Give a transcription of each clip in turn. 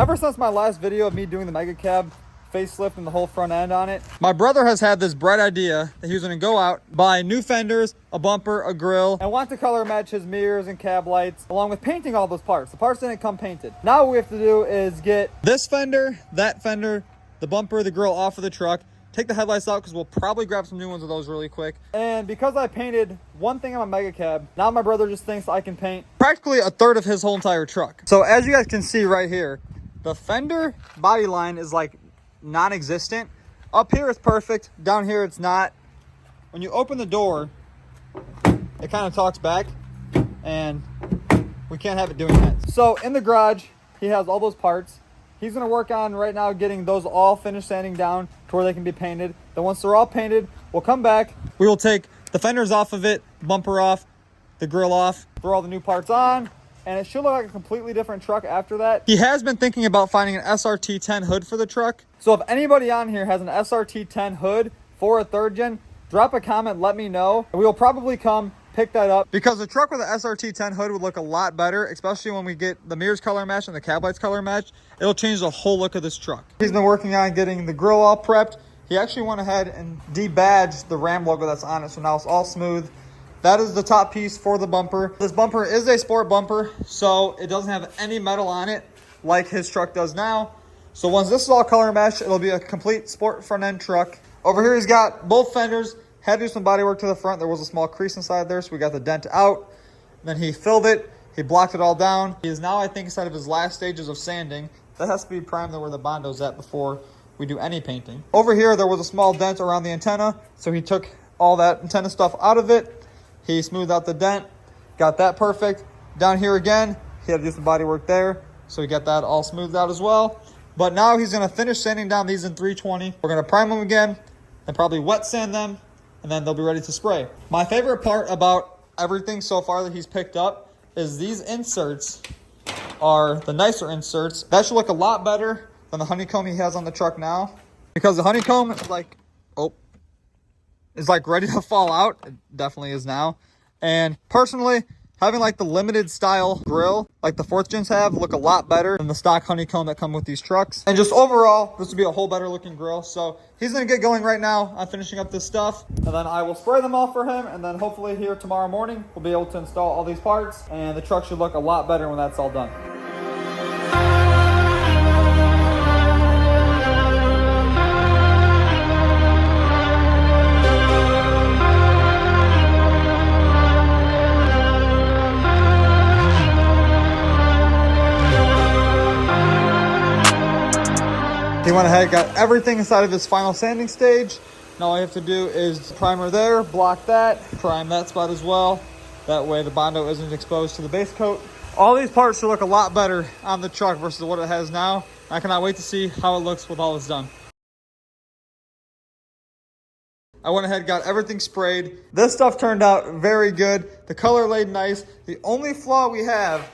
Ever since my last video of me doing the mega cab facelift and the whole front end on it, my brother has had this bright idea that he was going to go out, buy new fenders, a bumper, a grill, and want to color match his mirrors and cab lights, along with painting all those parts. The parts didn't come painted. Now what we have to do is get this fender, that fender, the bumper, the grill off of the truck, take the headlights out because we'll probably grab some new ones of those really quick. And because I painted one thing on my mega cab, now my brother just thinks I can paint practically a third of his whole entire truck. So as you guys can see right here, the fender body line is like non-existent. Up here it's perfect, down here it's not. When you open the door, it kind of talks back, and we can't have it doing that. So in the garage, he has all those parts. He's going to work on right now getting those all finished sanding down to where they can be painted. Then once they're all painted, we'll come back. We will take the fenders off of it, bumper off, the grill off, throw all the new parts on, and it should look like a completely different truck after that. He has been thinking about finding an SRT10 hood for the truck. So if anybody on here has an SRT10 hood for a third gen, drop a comment, let me know. We will probably come pick that up because the truck with an SRT10 hood would look a lot better, especially when we get the mirrors color match and the cab lights color match. It'll change the whole look of this truck. He's been working on getting the grill all prepped. He actually went ahead and debadged the Ram logo that's on it, so now it's all smooth. That is the top piece for the bumper. This bumper is a sport bumper, so it doesn't have any metal on it like his truck does now. So once this is all color matched, it'll be a complete sport front end truck. Over here, he's got both fenders. Had to do some body work to the front. There was a small crease inside there, so we got the dent out. Then he filled it. He blocked it all down. He is now, I think, inside of his last stages of sanding. That has to be primed where the Bondo's at before we do any painting. Over here, there was a small dent around the antenna, so he took all that antenna stuff out of it. He smoothed out the dent, got that perfect. Down here again, he had to do some body work there, so he got that all smoothed out as well. But now he's going to finish sanding down these in 320. We're going to prime them again and probably wet sand them, and then they'll be ready to spray. My favorite part about everything so far that he's picked up is these inserts are the nicer inserts. That should look a lot better than the honeycomb he has on the truck now, because the honeycomb is like, is like ready to fall out. It definitely is now. And personally, having like the limited style grill like the 4th gens have look a lot better than the stock honeycomb that come with these trucks. And just overall, this would be a whole better looking grill. So he's gonna get going right now on finishing up this stuff, and then I will spray them all for him, and then hopefully here tomorrow morning we'll be able to install all these parts, and the truck should look a lot better when that's all done. He went ahead, got everything inside of his final sanding stage. Now all I have to do is primer there, block that, prime that spot as well. That way the Bondo isn't exposed to the base coat. All these parts should look a lot better on the truck versus what it has now. I cannot wait to see how it looks with all this done. I went ahead, got everything sprayed. This stuff turned out very good. The color laid nice. The only flaw we have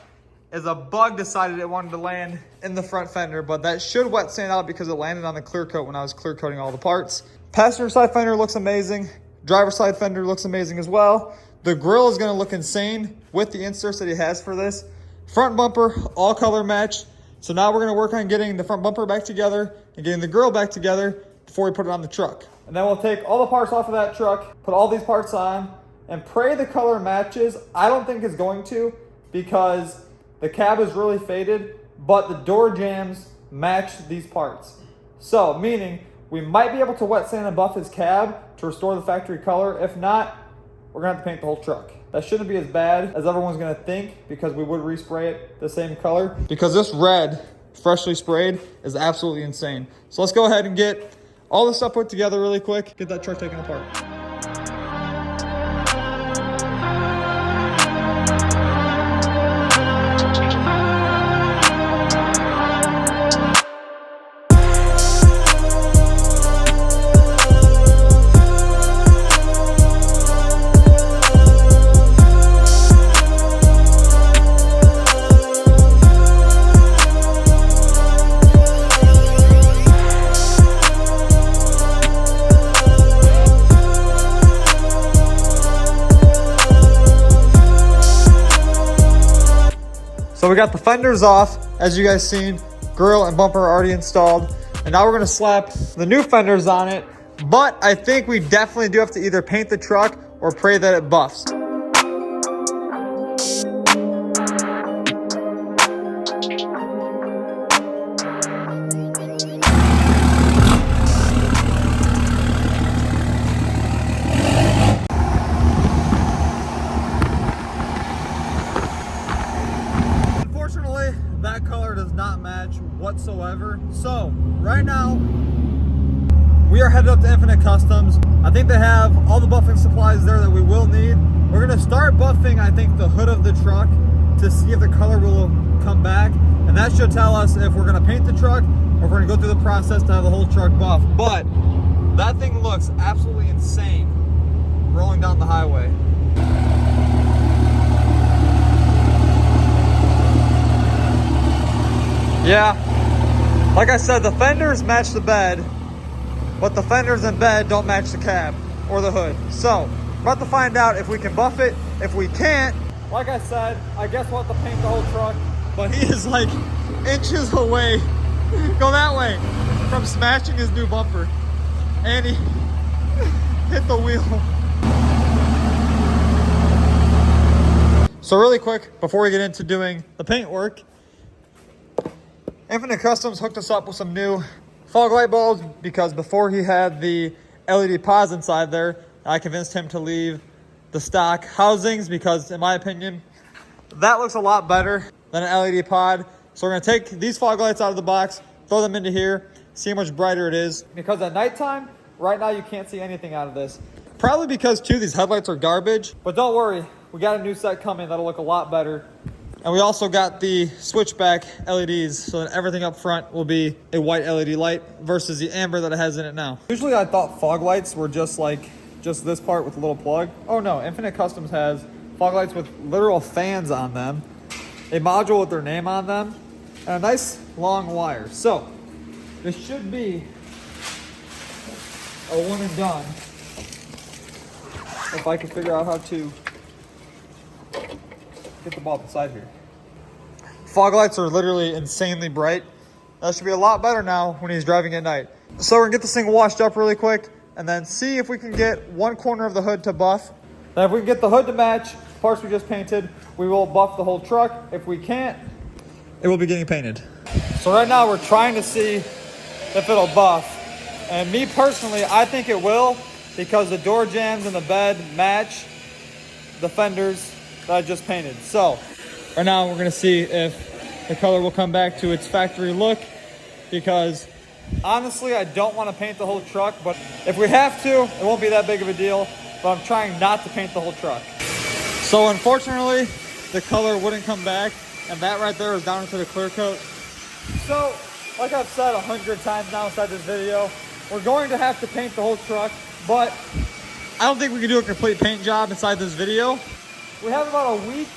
is a bug decided it wanted to land in the front fender, but that should wet sand out because it landed on the clear coat when I was clear coating all the parts. Passenger side fender looks amazing. Driver side fender looks amazing as well. The grill is going to look insane with the inserts that he has for this. Front bumper, all color matched. So now we're going to work on getting the front bumper back together and getting the grill back together before we put it on the truck. And then we'll take all the parts off of that truck, put all these parts on, and pray the color matches. I don't think it's going to, because the cab is really faded, but the door jambs match these parts. So, meaning we might be able to wet sand and buff his cab to restore the factory color. If not, we're gonna have to paint the whole truck. That shouldn't be as bad as everyone's gonna think, because we would respray it the same color. Because this red, freshly sprayed, is absolutely insane. So let's go ahead and get all this stuff put together really quick, get that truck taken apart. So we got the fenders off, as you guys seen. grill and bumper are already installed. And now we're gonna slap the new fenders on it. But I think we definitely do have to either paint the truck or pray that it buffs. Unfortunately, that color does not match whatsoever. So right now, we are headed up to Infinite Customs. I think they have all the buffing supplies there that we will need. We're gonna start buffing, I think, the hood of the truck to see if the color will come back. And that should tell us if we're gonna paint the truck or if we're gonna go through the process to have the whole truck buffed. But that thing looks absolutely insane rolling down the highway. Yeah, like I said, the fenders match the bed, but the fenders and bed don't match the cab or the hood. So, we're about to find out if we can buff it. If we can't, like I said, I guess we'll have to paint the whole truck, but he is like inches away, go that way, from smashing his new bumper. And he hit the wheel. So really quick, before we get into doing the paint work, Infinite Customs hooked us up with some new fog light bulbs because before he had the LED pods inside there, I convinced him to leave the stock housings because, in my opinion, that looks a lot better than an LED pod. So we're gonna take these fog lights out of the box, throw them into here, see how much brighter it is. Because at nighttime, right now you can't see anything out of this. Probably because too, these headlights are garbage, but don't worry, we got a new set coming that'll look a lot better. And we also got the switchback LEDs so that everything up front will be a white LED light versus the amber that it has in it now. Usually I thought fog lights were just this part with a little plug. Oh no, Infinite Customs has fog lights with literal fans on them, a module with their name on them, and a nice long wire. So this should be a one and done. If I can figure out how to get the bulb inside here. Fog lights are literally insanely bright. That should be a lot better now when he's driving at night. So we're gonna get this thing washed up really quick and then see if we can get one corner of the hood to buff. Then if we can get the hood to match parts we just painted, we will buff the whole truck. If we can't, it will be getting painted. So right now we're trying to see if it'll buff. And me personally, I think it will because the door jambs and the bed match the fenders that I just painted. So right now we're gonna see if the color will come back to its factory look because honestly, I don't want to paint the whole truck, but if we have to, it won't be that big of a deal, but I'm trying not to paint the whole truck. So unfortunately, the color wouldn't come back, and that right there is down into the clear coat. So, like I've said 100 times now inside this video, we're going to have to paint the whole truck, but I don't think we can do a complete paint job inside this video. We have about a week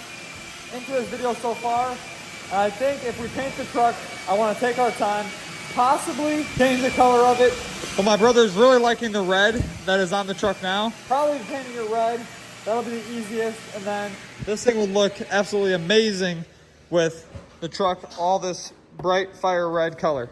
into this video so far, and I think if we paint the truck, I want to take our time, possibly change the color of it. But my brother's really liking the red that is on the truck now. Probably painting it red, that'll be the easiest, and then this thing will look absolutely amazing with the truck all this bright fire red color.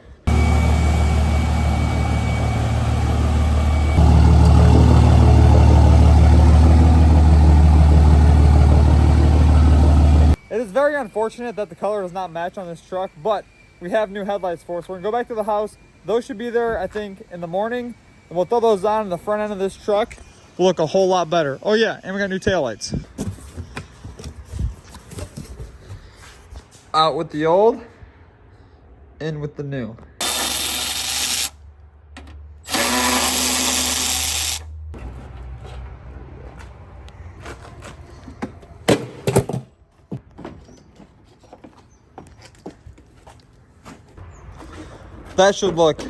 It is very unfortunate that the color does not match on this truck, but we have new headlights for us. We're gonna go back to the house. Those should be there, I think, in the morning. And we'll throw those on in the front end of this truck. Will look a whole lot better. Oh yeah, and we got new taillights. Out with the old, in with the new. That should look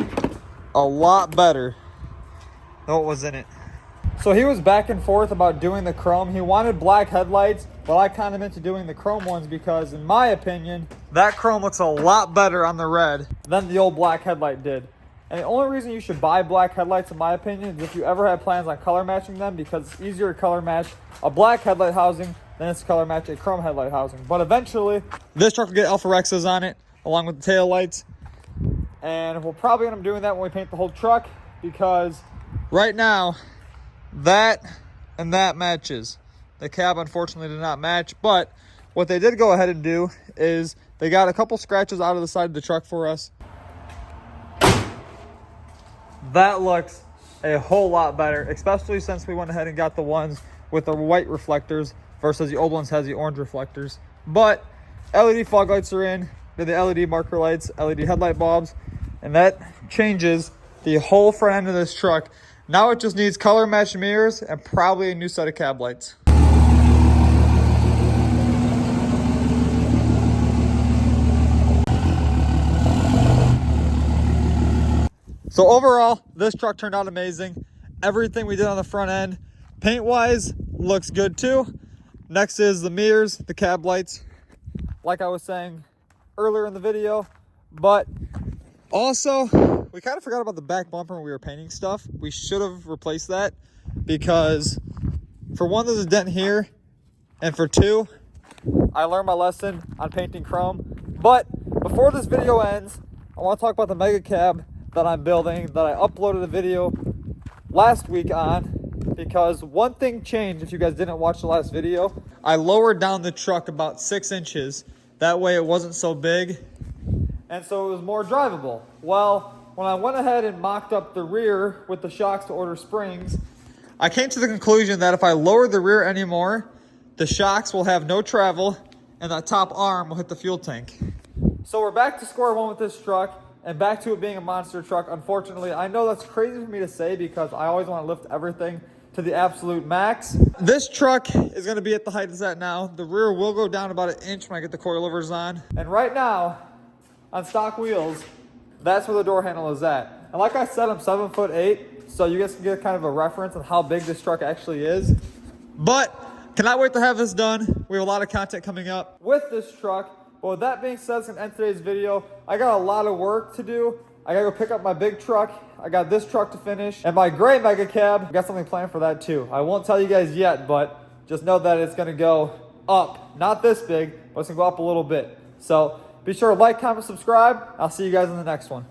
a lot better than what was in it. So he was back and forth about doing the chrome. He wanted black headlights, but I kind of meant to doing the chrome ones because in my opinion, that chrome looks a lot better on the red than the old black headlight did. And the only reason you should buy black headlights, in my opinion, is if you ever have plans on color matching them, because it's easier to color match a black headlight housing than it's to color match a chrome headlight housing. But eventually, this truck will get Alpha Rexes on it, along with the tail lights. And we'll probably end up doing that when we paint the whole truck, because right now that and that matches. The cab unfortunately did not match, but what they did go ahead and do is they got a couple scratches out of the side of the truck for us. That looks a whole lot better, especially since we went ahead and got the ones with the white reflectors versus the old ones has the orange reflectors. But LED fog lights are in, then the LED marker lights, LED headlight bulbs, and that changes the whole front end of this truck. Now it just needs color matched mirrors and probably a new set of cab lights. So overall, this truck turned out amazing. Everything we did on the front end, paint-wise, looks good too. Next is the mirrors, the cab lights, like I was saying earlier in the video. But also, we kind of forgot about the back bumper when we were painting stuff. We should have replaced that because for one, there's a dent here, and for two, I learned my lesson on painting chrome. But before this video ends, I want to talk about the mega cab that I'm building, that I uploaded a video last week on, because one thing changed. If you guys didn't watch the last video, I lowered down the truck about 6 inches. That way it wasn't so big, and so it was more drivable. Well, when I went ahead and mocked up the rear with the shocks to order springs, I came to the conclusion that if I lower the rear anymore, the shocks will have no travel and that top arm will hit the fuel tank. So we're back to square one with this truck and back to it being a monster truck. Unfortunately, I know that's crazy for me to say because I always want to lift everything to the absolute max. This truck is going to be at the height it's at now. The rear will go down about 1 inch when I get the coilovers on. And right now, on stock wheels, that's where the door handle is at. And like I said, I'm 7'8", so you guys can get kind of a reference on how big this truck actually is. But cannot wait to have this done. We have a lot of content coming up with this truck. But with that being said, it's going to end today's video. I got a lot of work to do. I got to go pick up my big truck. I got this truck to finish. And my gray mega cab, I got something planned for that too. I won't tell you guys yet, but just know that it's going to go up. Not this big, but it's going to go up a little bit. So be sure to like, comment, subscribe. I'll see you guys in the next one.